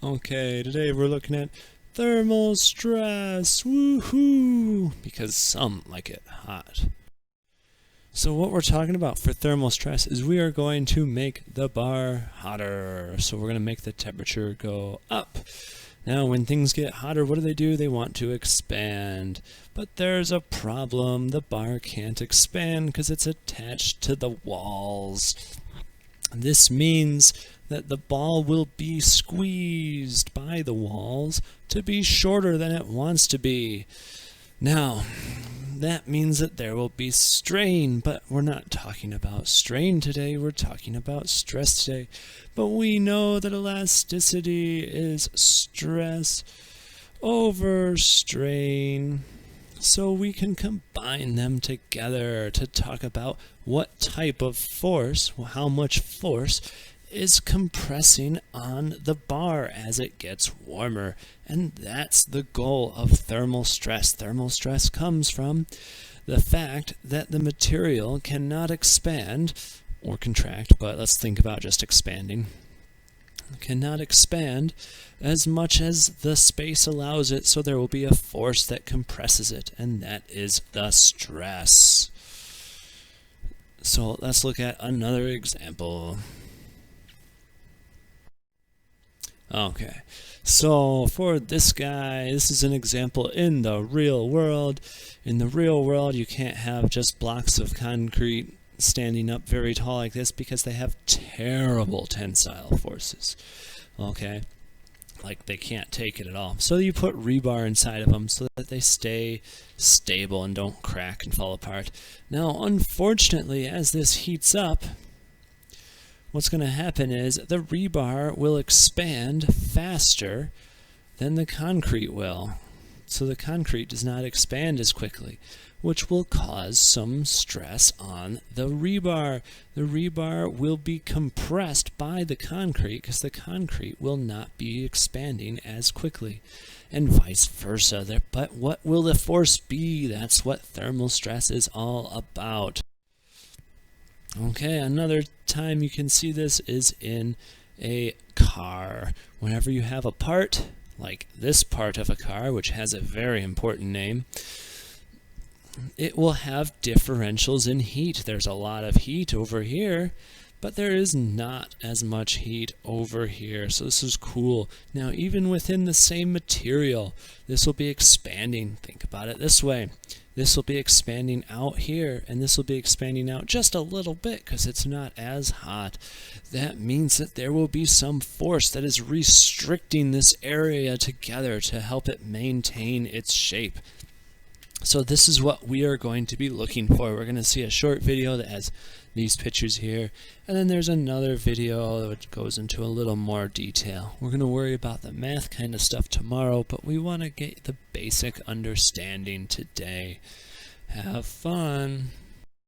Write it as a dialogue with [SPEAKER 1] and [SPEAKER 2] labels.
[SPEAKER 1] Okay, today we're looking at thermal stress, woohoo, because some like it hot. So what we're talking about for thermal stress is we are going to make the bar hotter. So we're going to make the temperature go up. Now when things get hotter, what do? They want to expand. But there's a problem. The bar can't expand because it's attached to the walls. This means that the ball will be squeezed by the walls to be shorter than it wants to be. Now, that means that there will be strain, but we're not talking about strain today, we're talking about stress today. But we know that elasticity is stress over strain. So we can combine them together to talk about what type of force, how much force is compressing on the bar as it gets warmer. And that's the goal of thermal stress. Thermal stress comes from the fact that the material cannot expand or contract, but let's think about just expanding. Cannot expand as much as the space allows it, so there will be a force that compresses it, and that is the stress. So let's look at another example. Okay, so for this guy, this is an example in the real world. In the real world, you can't have just blocks of concrete standing up very tall like this because they have terrible tensile forces. Okay, like they can't take it at all. So you put rebar inside of them so that they stay stable and don't crack and fall apart. Now, unfortunately, as this heats up, what's going to happen is the rebar will expand faster than the concrete will. So the concrete does not expand as quickly, which will cause some stress on the rebar. The rebar will be compressed by the concrete because the concrete will not be expanding as quickly, and vice versa. But what will the force be? That's what thermal stress is all about. Okay, another time you can see this is in a car. Whenever you have a part, like this part of a car, which has a very important name, it will have differentials in heat. There's a lot of heat over here, but there is not as much heat over here. So this is cool. Now, even within the same material, this will be expanding. Think about it this way. This will be expanding out here, and this will be expanding out just a little bit because it's not as hot. That means that there will be some force that is restricting this area together to help it maintain its shape. So this is what we are going to be looking for. We're going to see a short video that has these pictures here, and then there's another video that goes into a little more detail. We're going to worry about the math kind of stuff tomorrow, but we want to get the basic understanding today. Have fun!